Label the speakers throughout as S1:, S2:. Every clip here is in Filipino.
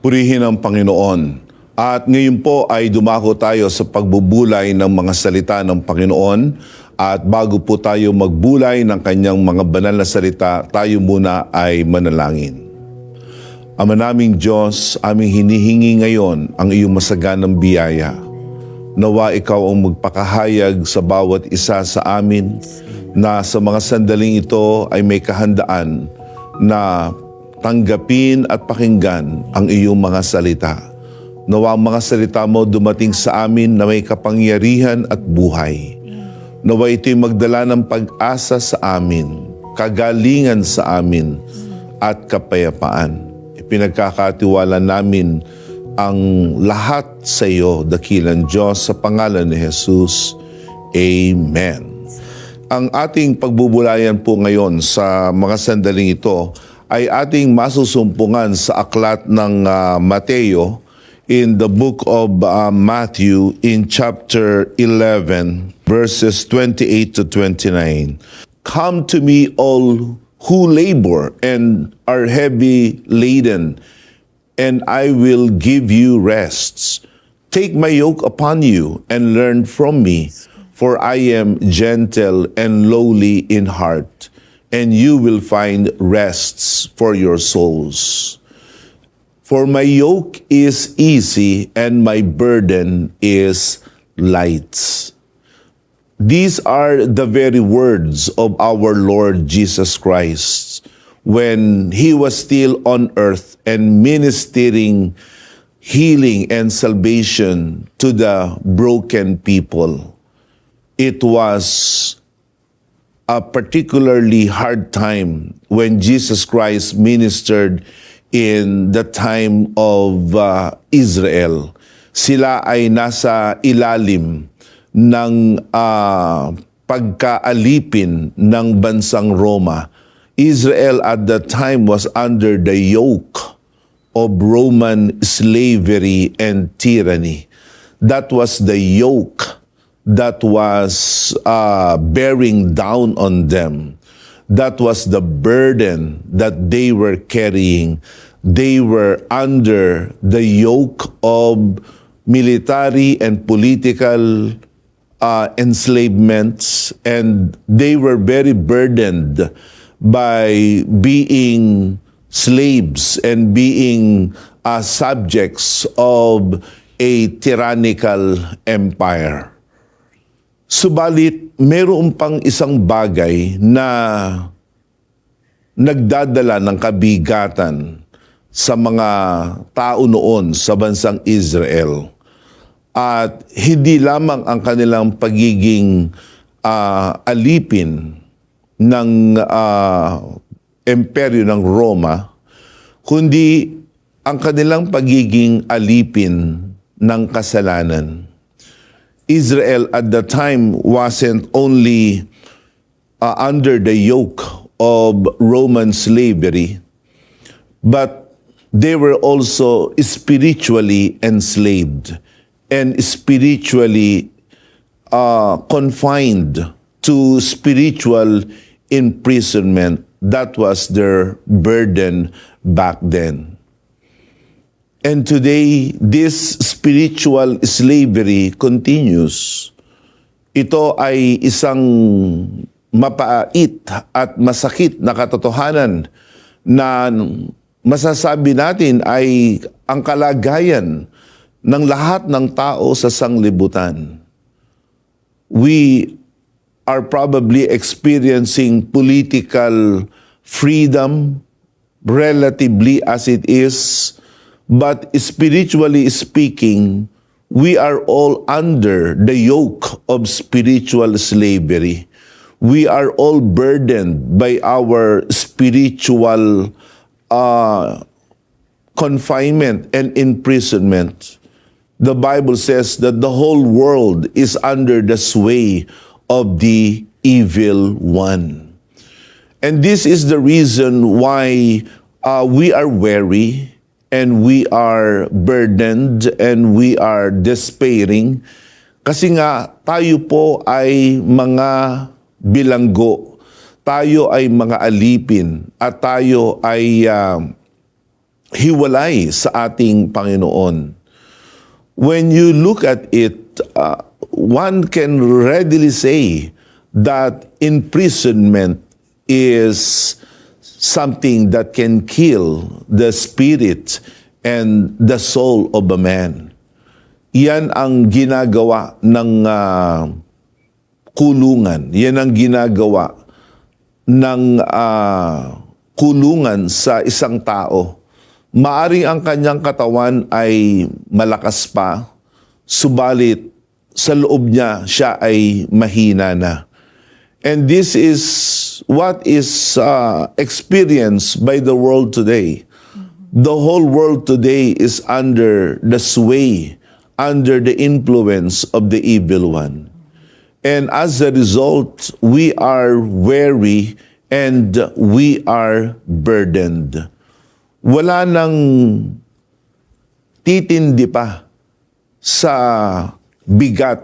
S1: Purihin ang Panginoon. At ngayon po ay dumako tayo sa pagbubulay ng mga salita ng Panginoon. At bago po tayo magbulay ng kanyang mga banal na salita, tayo muna ay manalangin. Ama naming Diyos, aming hinihingi ngayon ang iyong masaganang biyaya. Nawa ikaw ang magpakahayag sa bawat isa sa amin na sa mga sandaling ito ay may kahandaan na tanggapin at pakinggan ang iyong mga salita. Nawa ang mga salita mo dumating sa amin na may kapangyarihan at buhay. Nawa ito'y magdala ng pag-asa sa amin, kagalingan sa amin, at kapayapaan. Ipinagkakatiwala namin ang lahat sa iyo, dakilang Diyos, sa pangalan ni Jesus. Amen. Ang ating pagbubulayan po ngayon sa mga sandaling ito ay ating masusumpungan sa aklat ng Mateo in the book of Matthew in chapter 11 verses 28 to 29. Come to me all who labor and are heavy laden, and I will give you rests. Take my yoke upon you and learn from me, for I am gentle and lowly in heart, and you will find rests for your souls. For my yoke is easy and my burden is light. These are the very words of our Lord Jesus Christ when He was still on earth and ministering healing and salvation to the broken people. It was a particularly hard time when Jesus Christ ministered in the time of Israel. Sila ay nasa ilalim ng pagkaalipin ng bansang Roma. Israel at that time was under the yoke of Roman slavery and tyranny. That was the yoke that was bearing down on them. That was the burden that they were carrying. They were under the yoke of military and political enslavements, and they were very burdened by being slaves and being subjects of a tyrannical empire. Subalit, mayroon pang isang bagay na nagdadala ng kabigatan sa mga tao noon sa bansang Israel. At hindi lamang ang kanilang pagiging alipin ng imperyo ng Roma, kundi ang kanilang pagiging alipin ng kasalanan. Israel at the time wasn't only under the yoke of Roman slavery, but they were also spiritually enslaved and spiritually confined to spiritual imprisonment. That was their burden back then. And today, this spiritual slavery continues. Ito ay isang mapait at masakit na katotohanan na masasabi natin ay ang kalagayan ng lahat ng tao sa sanglibutan. We are probably experiencing political freedom relatively as it is, but spiritually speaking, we are all under the yoke of spiritual slavery. We are all burdened by our spiritual confinement and imprisonment. The Bible says that the whole world is under the sway of the evil one. And this is the reason why we are weary, and we are burdened, and we are despairing. Kasi nga, tayo po ay mga bilanggo. Tayo ay mga alipin. At tayo ay hiwalay sa ating Panginoon. When you look at it, one can readily say that imprisonment is something that can kill the spirit and the soul of a man. Yan ang ginagawa ng kulungan. Yan ang ginagawa ng kulungan sa isang tao. Maaring ang kanyang katawan ay malakas pa, subalit sa loob niya, siya ay mahina na. And this is what is experienced by the world today. The whole world today is under the sway, under the influence of the evil one. And as a result, we are weary and we are burdened. Wala nang titindi pa sa bigat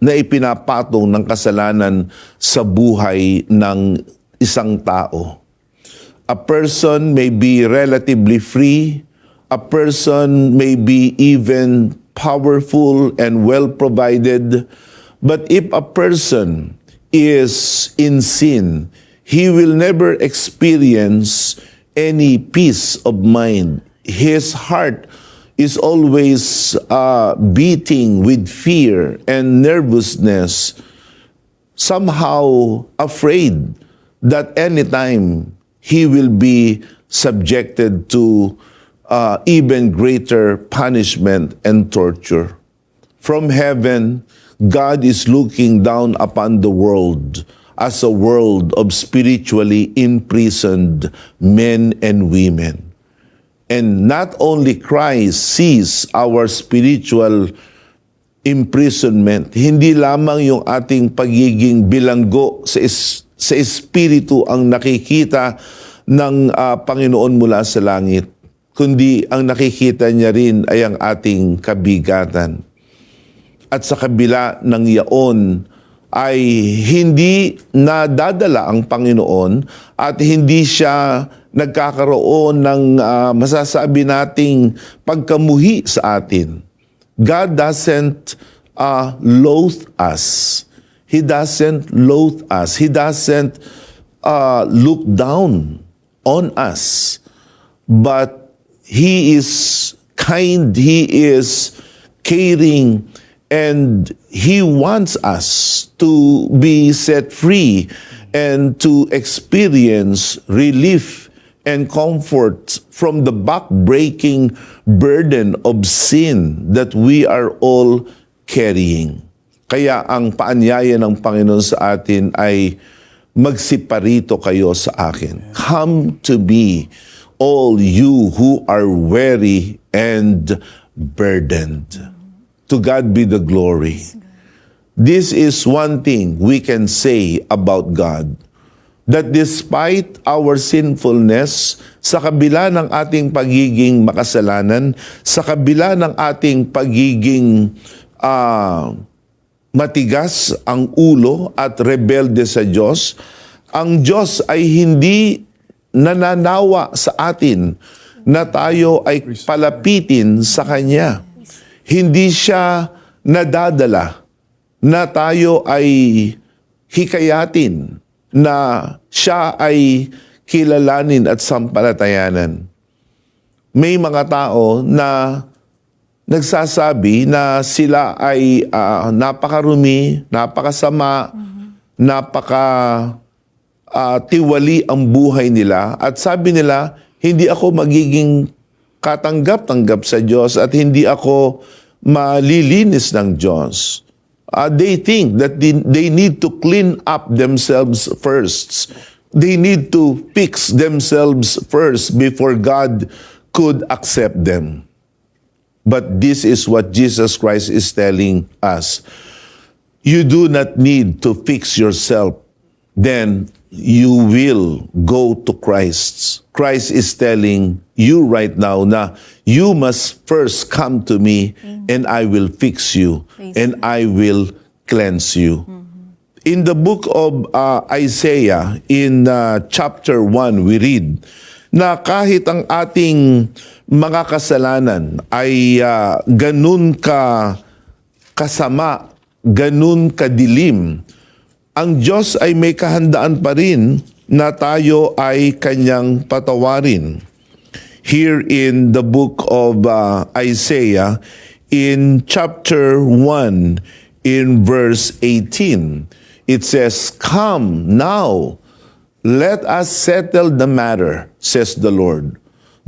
S1: na ipinapatong ng kasalanan sa buhay ng isang tao. A person may be relatively free, a person may be even powerful and well provided, but if a person is in sin, he will never experience any peace of mind. His heart is always beating with fear and nervousness, somehow afraid that anytime he will be subjected to even greater punishment and torture. From heaven, God is looking down upon the world as a world of spiritually imprisoned men and women. And not only Christ sees our spiritual imprisonment, hindi lamang yung ating pagiging bilanggo sa espiritu ang nakikita ng Panginoon mula sa langit, kundi ang nakikita niya rin ay ang ating kabigatan. At sa kabila ng yaon, ay hindi nadadala ang Panginoon at hindi siya nagkakaroon ng masasabi nating pagkamuhi sa atin. God doesn't loathe us. He doesn't loathe us. He doesn't look down on us. But He is kind. He is caring. And He wants us to be set free and to experience relief and comfort from the back-breaking burden of sin that we are all carrying. Kaya ang paanyaya ng Panginoon sa atin ay magsiparito kayo sa akin. Come to me, all you who are weary and burdened. To God be the glory. This is one thing we can say about God, that despite our sinfulness, sa kabila ng ating pagiging makasalanan, sa kabila ng ating pagiging matigas ang ulo at rebelde sa Diyos, ang Diyos ay hindi nananawa sa atin na tayo ay palapitin sa Kanya. Hindi siya nadadala na tayo ay hikayatin, na siya ay kilalanin at sampalatayanan. May mga tao na nagsasabi na sila ay napakarumi, napakasama, tiwali ang buhay nila, at sabi nila, hindi ako magiging katanggap-tanggap sa Diyos at hindi ako malilinis ng Diyos. They think that they need to clean up themselves first. They need to fix themselves first before God could accept them. But this is what Jesus Christ is telling us. You do not need to fix yourself. Then you will go to Christ. Christ is telling you right now na you must first come to me and I will fix you and I will cleanse you. In the book of Isaiah, in chapter 1, we read na kahit ang ating mga kasalanan ay ganun kasama, ganun kadilim, ang Diyos ay may kahandaan pa rin na tayo ay Kanyang patawarin. Here in the book of Isaiah, in chapter 1, in verse 18, it says, "Come now, let us settle the matter, says the Lord.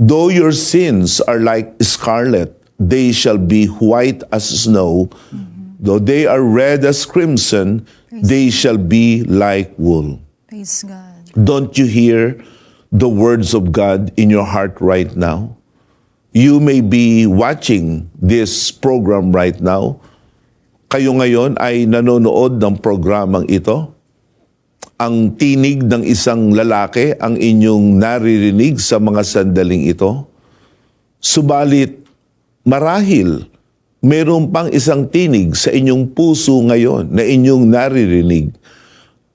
S1: Though your sins are like scarlet, they shall be white as snow. Though they are red as crimson, they shall be like wool."
S2: Praise God.
S1: Don't you hear the words of God in your heart right now? You may be watching this program right now. Kayo ngayon ay nanonood ng programang ito. Ang tinig ng isang lalaki ang inyong naririnig sa mga sandaling ito. Subalit, marahil, mayroon pang isang tinig sa inyong puso ngayon na inyong naririnig.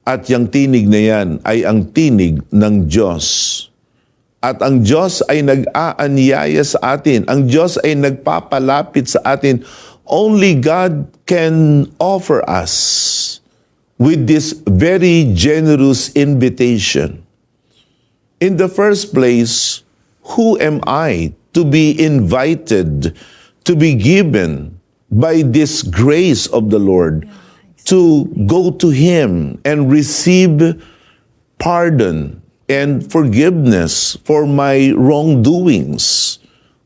S1: At yung tinig na yan ay ang tinig ng Diyos. At ang Diyos ay nag-aanyaya sa atin. Ang Diyos ay nagpapalapit sa atin. Only God can offer us with this very generous invitation. In the first place, who am I to be invited, to be given by this grace of the Lord, to go to Him and receive pardon and forgiveness for my wrongdoings?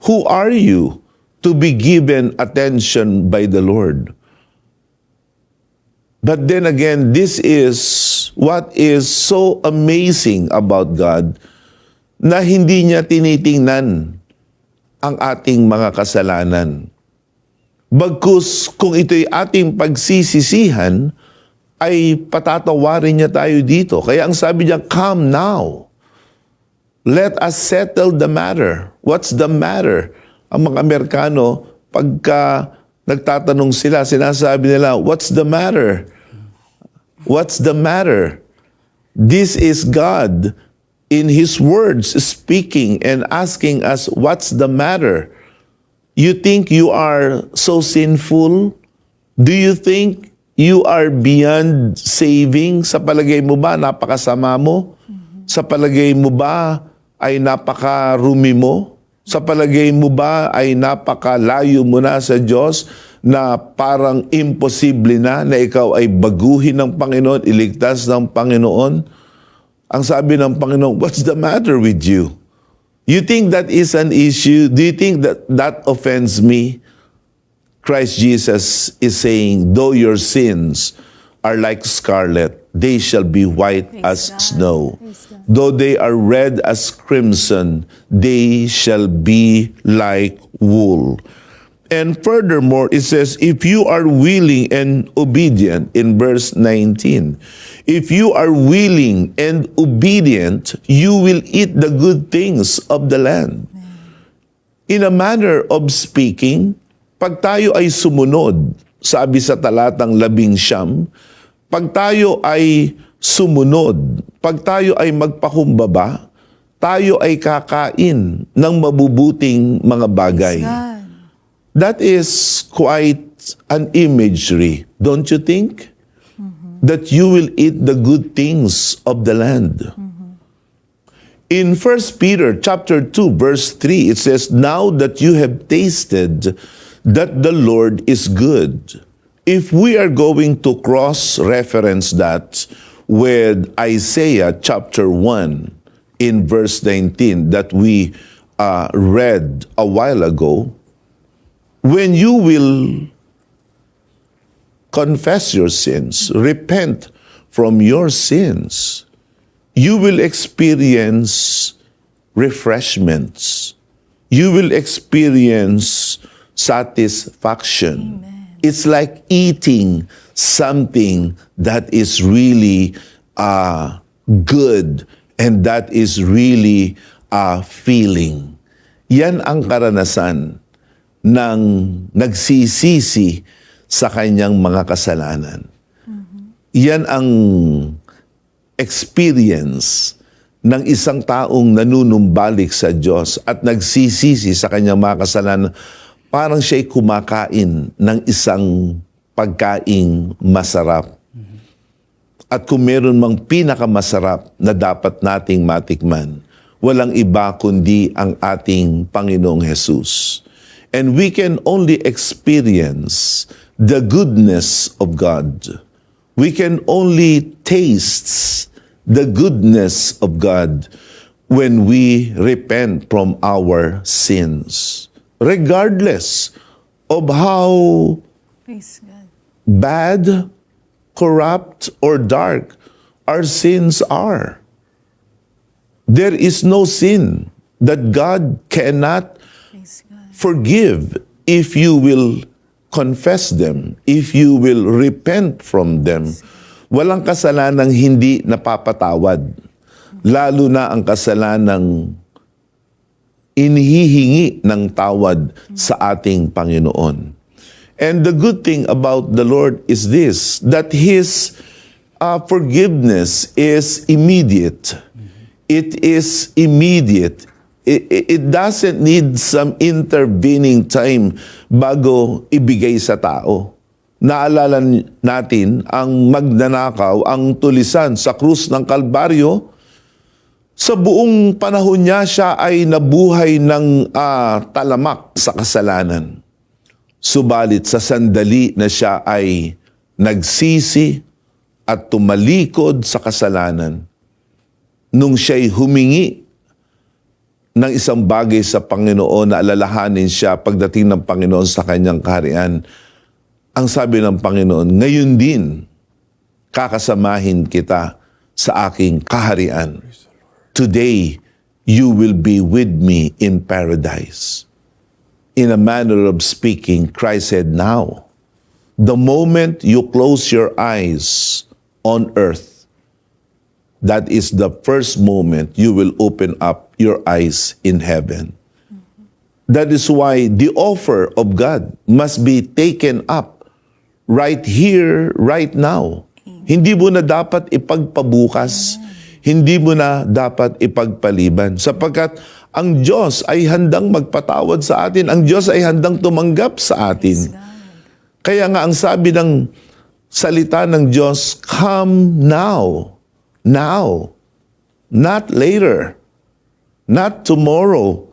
S1: Who are you to be given attention by the Lord? But then again, this is what is so amazing about God, na hindi niya tinitingnan ang ating mga kasalanan. Bagkus kung ito'y ating pagsisisihan, ay patatawarin niya tayo dito. Kaya ang sabi niya, "Come now. Let us settle the matter." What's the matter? Ang mga Amerikano, pagka nagtatanong sila, sinasabi nila, "What's the matter? What's the matter?" This is God in His words speaking and asking us, what's the matter? You think you are so sinful? Do you think you are beyond saving? Sa palagay mo ba, napakasama mo? Sa palagay mo ba, ay napakarumi mo? Sa palagay mo ba, ay napakalayo mo na sa Diyos, na parang imposible na ikaw ay baguhin ng Panginoon, iligtas ng Panginoon? Ang sabi ng Panginoon, what's the matter with you? You think that is an issue? Do you think that that offends me? Christ Jesus is saying, though your sins are like scarlet, they shall be white as snow. Though they are red as crimson, they shall be like wool. And furthermore, it says, if you are willing and obedient, in verse 19, if you are willing and obedient, you will eat the good things of the land. In a manner of speaking, pag tayo ay sumunod, sabi sa talatang 11, pag tayo ay sumunod, pag tayo ay magpakumbaba, tayo ay kakain ng mabubuting mga bagay. That is quite an imagery, don't you think? That you will eat the good things of the land. In 1 Peter chapter 2, verse 3, it says, "Now that you have tasted that the Lord is good." If we are going to cross-reference that with Isaiah chapter 1, in verse 19, that we read a while ago, when you will confess your sins, repent from your sins, you will experience refreshments. You will experience satisfaction. Amen. It's like eating something that is really good and that is really feeling. Yan ang karanasan ng nagsisisi sa kanyang mga kasalanan. Yan ang experience ng isang taong nanunumbalik sa Diyos at nagsisisi sa kanyang mga kasalanan, parang siya'y kumakain ng isang pagkaing masarap. At kung meron mang pinakamasarap na dapat nating matikman, walang iba kundi ang ating Panginoong Jesus. And we can only experience the goodness of God. We can only taste the goodness of God when we repent from our sins. Regardless of how
S2: Praise God.
S1: bad, corrupt, or dark our sins are. There is no sin that God cannot
S2: Praise God.
S1: forgive if you will confess them, if you will repent from them. Walang kasalanang hindi napapatawad. Lalo na ang kasalanang inihihingi ng tawad sa ating Panginoon. And the good thing about the Lord is this, that His forgiveness is immediate. It is immediate. It doesn't need some intervening time bago ibigay sa tao. Naalala natin ang magnanakaw, ang tulisan sa krus ng Kalbaryo. Sa buong panahon niya, siya ay nabuhay ng talamak sa kasalanan. Subalit sa sandali na siya ay nagsisi at tumalikod sa kasalanan, nung siya'y humingi ng isang bagay sa Panginoon na alalahanin siya pagdating ng Panginoon sa kanyang kaharian, ang sabi ng Panginoon, ngayon din kakasamahin kita sa aking kaharian. Today, you will be with me in paradise. In a manner of speaking, Christ said, now, the moment you close your eyes on earth, that is the first moment you will open up your eyes in heaven. That is why the offer of God must be taken up right here, right now. Hindi mo na dapat ipagpabukas. Hindi mo na dapat ipagpaliban. Sapagkat ang Diyos ay handang magpatawad sa atin. Ang Diyos ay handang tumanggap sa atin. Kaya nga ang sabi ng salita ng Diyos, come now. Now. Not later. Not tomorrow.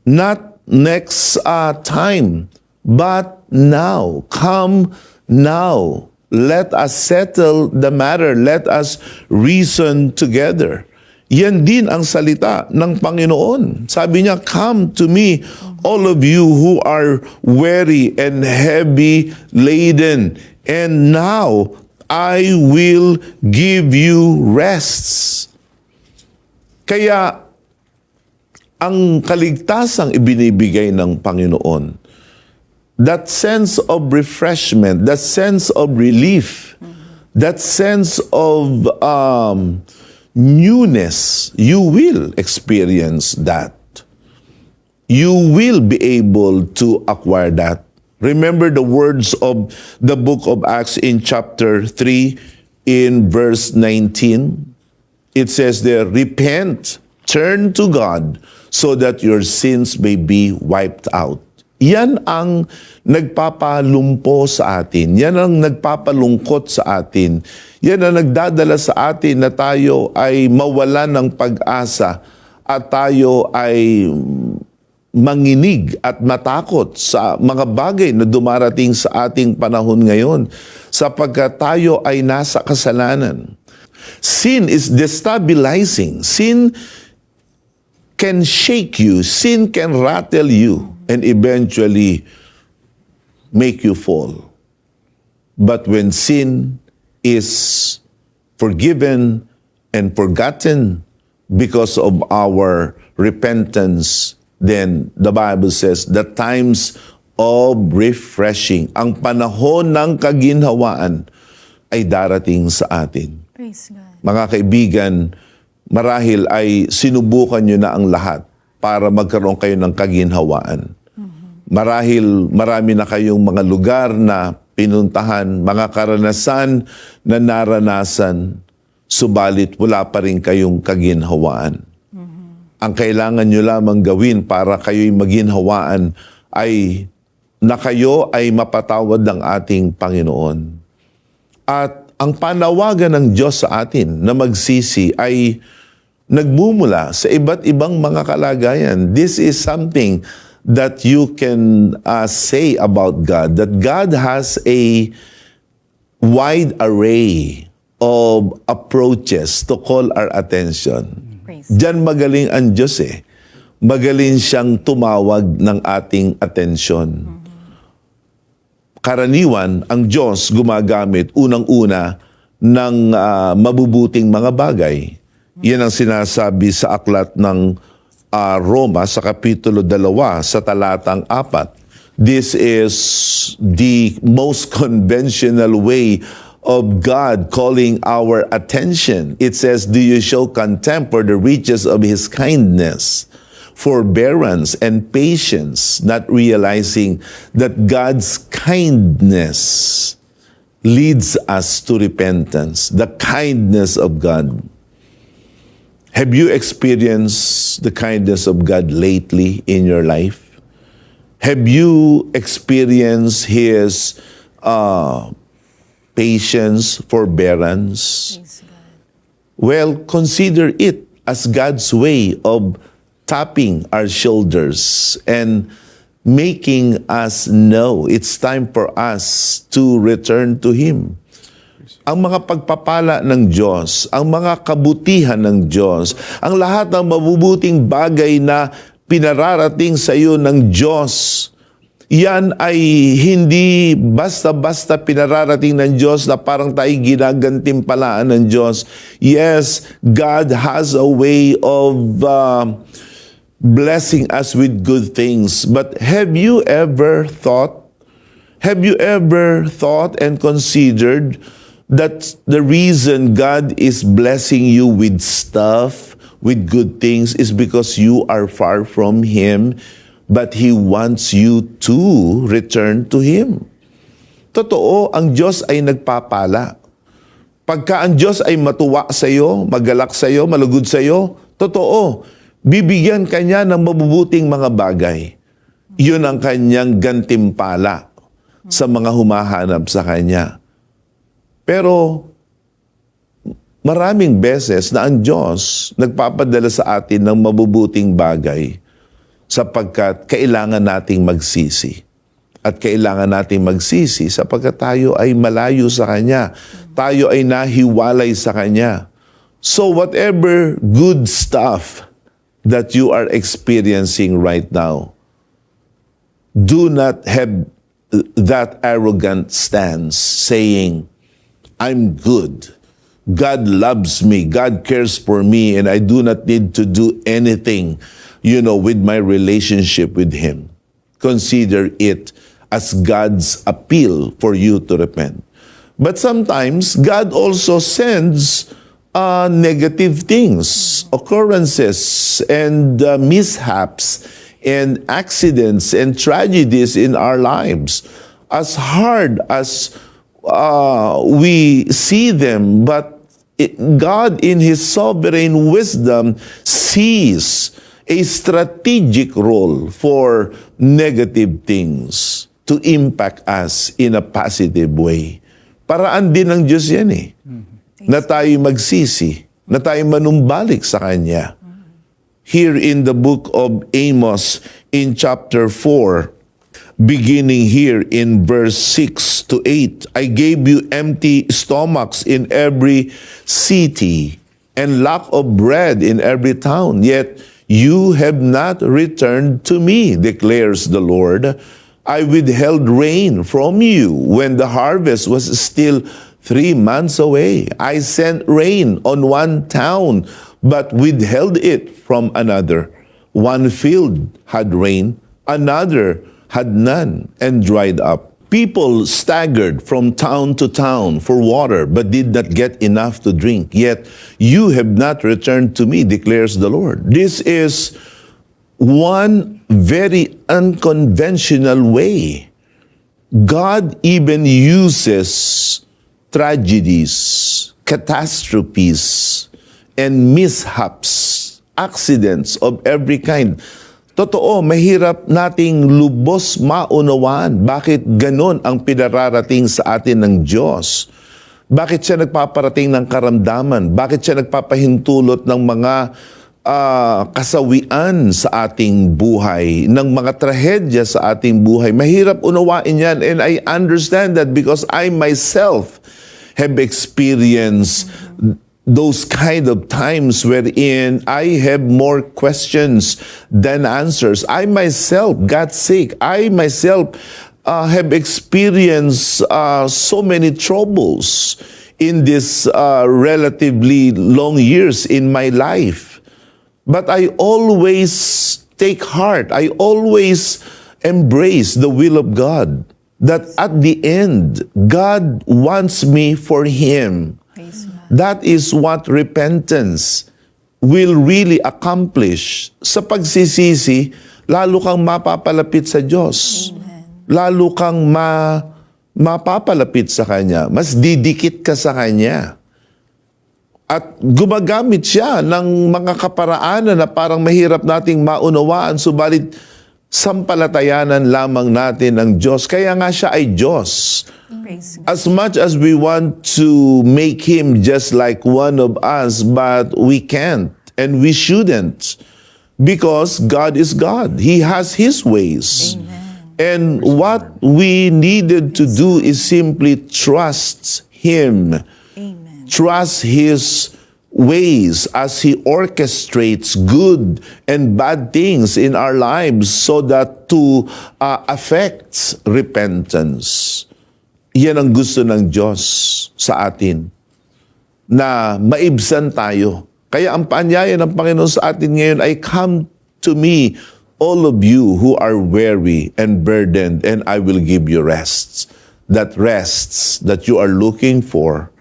S1: Not next time. But now. Come now. Let us settle the matter. Let us reason together. Yan din ang salita ng Panginoon. Sabi niya, come to me, all of you who are weary and heavy laden, and now I will give you rests. Kaya, ang kaligtasang ibinibigay ng Panginoon, that sense of refreshment, that sense of relief, that sense of newness, you will experience that. You will be able to acquire that. Remember the words of the book of Acts in chapter 3 in verse 19? It says there, repent, turn to God so that your sins may be wiped out. Yan ang nagpapalumpo sa atin. Yan ang nagpapalungkot sa atin. Yan ang nagdadala sa atin na tayo ay mawalan ng pag-asa at tayo ay manginig at matakot sa mga bagay na dumarating sa ating panahon ngayon sapagkat tayo ay nasa kasalanan. Sin is destabilizing. Sin can shake you. Sin can rattle you and eventually make you fall. But when sin is forgiven and forgotten because of our repentance, then the Bible says the times of refreshing, ang panahon ng kaginhawaan ay darating sa atin.
S2: Praise God.
S1: Mga kaibigan, marahil ay sinubukan nyo na ang lahat para magkaroon kayo ng kaginhawaan. Marahil marami na kayong mga lugar na pinuntahan, mga karanasan na naranasan. subalit wala pa rin kayong kaginhawaan. Ang kailangan nyo lamang gawin para kayo'y maginhawaan ay na kayo ay mapatawad ng ating Panginoon. At ang panawagan ng Diyos sa atin na magsisi ay nagmumula sa iba't ibang mga kalagayan. This is something that you can say about God, that God has a wide array of approaches to call our attention.
S2: Praise.
S1: Diyan magaling ang Diyos eh. Magaling siyang tumawag ng ating atensyon. Karaniwan, ang Diyos gumagamit unang-una ng mabubuting mga bagay. Yan ang sinasabi sa aklat ng Roma sa Kapitulo 2 sa talatang 4. This is the most conventional way of God calling our attention. It says, "Do you show contempt for the riches of His kindness, forbearance, and patience, not realizing that God's kindness leads us to repentance." The kindness of God. Have you experienced the kindness of God lately in your life? Have you experienced His patience, forbearance?
S2: Praise God.
S1: Well, consider it as God's way of tapping our shoulders and making us know it's time for us to return to Him. Ang mga pagpapala ng Diyos, ang mga kabutihan ng Diyos, ang lahat ng mabubuting bagay na pinararating sa iyo ng Diyos, yan ay hindi basta-basta pinararating ng Diyos na parang tayo ginagantimpalaan ng Diyos. Yes, God has a way of blessing us with good things. But have you ever thought and considered that the reason God is blessing you with stuff, with good things, is because you are far from Him, but He wants you to return to Him. Totoo, ang Diyos ay nagpapala. Pagka ang Diyos ay matuwa sa iyo, magalak sa iyo, malugod sa iyo, totoo, bibigyan Kanya ng mabubuting mga bagay. Yun ang Kanyang gantimpala sa mga humahanap sa Kanya. Pero maraming beses na ang Diyos nagpapadala sa atin ng mabubuting bagay sapagkat kailangan nating magsisi. At kailangan nating magsisi sapagkat tayo ay malayo sa Kanya. Tayo ay nahiwalay sa Kanya. So whatever good stuff that you are experiencing right now, do not have that arrogant stance saying, "I'm good. God loves me. God cares for me, and I do not need to do anything, with my relationship with Him." Consider it as God's appeal for you to repent. But sometimes, God also sends negative things, occurrences, and mishaps, and accidents, and tragedies in our lives. As hard as we see them, but God in His sovereign wisdom sees a strategic role for negative things to impact us in a positive way. Paraan din ng Diyos yan eh. Na tayo magsisi, na tayo manumbalik sa Kanya. Here in the book of Amos in chapter 4, beginning here in verse 6 to 8, "I gave you empty stomachs in every city and lack of bread in every town, yet you have not returned to me, declares the Lord. I withheld rain from you when the harvest was still 3 months away. I sent rain on one town, but withheld it from another. One field had rain, another had none, and dried up. People staggered from town to town for water, but did not get enough to drink. Yet you have not returned to me, declares the Lord." This is one very unconventional way. God even uses tragedies, catastrophes and mishaps, accidents of every kind. Totoo, mahirap nating lubos maunawaan bakit ganon ang pinararating sa atin ng Diyos. Bakit siya nagpaparating ng karamdaman? Bakit siya nagpapahintulot ng mga kasawian sa ating buhay, ng mga trahedya sa ating buhay? Mahirap unawain yan, and I understand that because I myself have experienced those kind of times wherein I have more questions than answers. I myself got sick. I myself have experienced so many troubles in this relatively long years in my life. But I always take heart. I always embrace the will of God. That at the end, God wants me for Him.
S2: Praise God.
S1: That is what repentance will really accomplish. Sa pagsisisi, lalo kang mapapalapit sa Diyos.
S2: Amen.
S1: Lalo kang mapapalapit sa Kanya. Mas didikit ka sa Kanya. At gumagamit siya ng mga kaparaanan na parang mahirap nating maunawaan, subalit sampalatayanan lamang natin ng Diyos. Kaya nga siya ay Diyos.
S2: Praise God.
S1: As much as we want to make Him just like one of us, but we can't and we shouldn't, because God is God. He has His ways.
S2: Amen.
S1: And what we needed to do is simply trust Him.
S2: Amen.
S1: Trust His ways as He orchestrates good and bad things in our lives so that to affect repentance. Yan ang gusto ng Diyos sa atin, na maibsan tayo. Kaya ang paanyaya ng Panginoon sa atin ngayon ay, "Come to me, all of you who are weary and burdened, and I will give you rests." That rests that you are looking for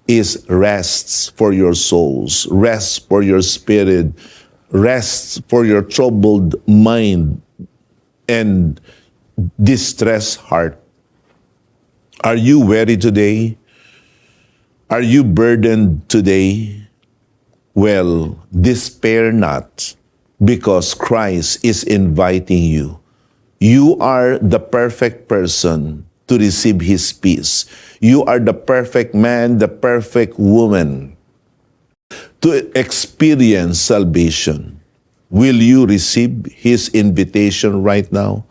S1: is rests for your souls, rests for your spirit, rests for your troubled mind and distressed heart. Are you weary today? Are you burdened today? Well, despair not, because Christ is inviting you. You are the perfect person to receive His peace. You are the perfect man, the perfect woman to experience salvation. Will you receive His invitation right now?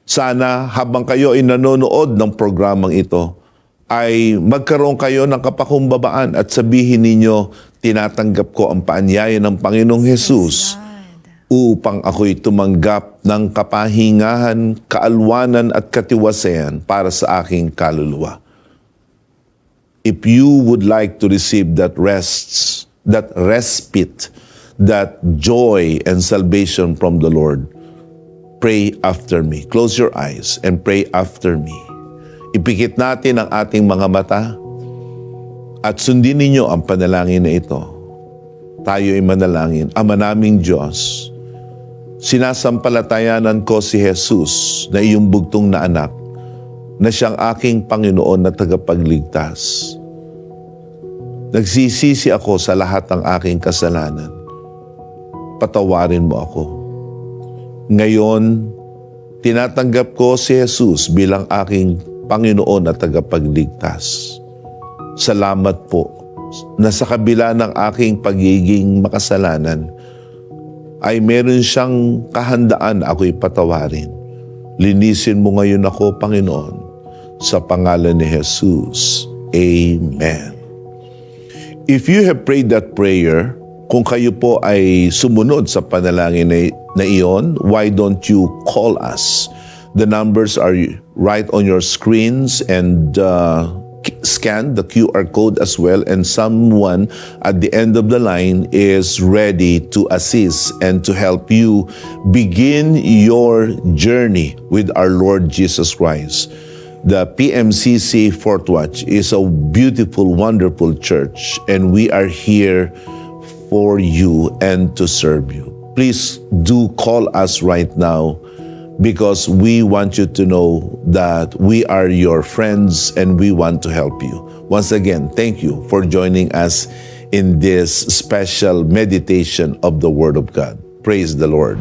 S1: Sana habang kayo ay nanonood ng programang ito, ay magkaroon kayo ng kapakumbabaan at sabihin ninyo, "Tinatanggap ko ang paanyaya ng Panginoong Hesus upang ako'y tumanggap ng kapahingahan, kaalwanan at katiwasayan para sa aking kaluluwa." If you would like to receive that rests, that respite, that joy and salvation from the Lord, pray after me. Close your eyes and pray after me. Ipikit natin ang ating mga mata at sundin ninyo ang panalangin na ito. Tayo ay manalangin. Ama naming Diyos, sinasampalatayanan ko si Jesus na iyong bugtong na anak, na siyang aking Panginoon na tagapagligtas. Nagsisisi ako sa lahat ng aking kasalanan. Patawarin mo ako. Ngayon, tinatanggap ko si Jesus bilang aking Panginoon at tagapagligtas. Salamat po na sa kabila ng aking pagiging makasalanan, ay meron siyang kahandaan ako'y patawarin. Linisin mo ngayon ako, Panginoon, sa pangalan ni Jesus. Amen. If you have prayed that prayer, kung kayo po ay sumunod sa panalangin na iyon, why don't you call us? The numbers are right on your screens, and scan the QR code as well, and someone at the end of the line is ready to assist and to help you begin your journey with our Lord Jesus Christ. The PMCC Fort Watch is a beautiful, wonderful church, and we are here for you and to serve you. Please do call us right now, because we want you to know that we are your friends and we want to help you. Once again, thank you for joining us in this special meditation of the Word of God. Praise the Lord.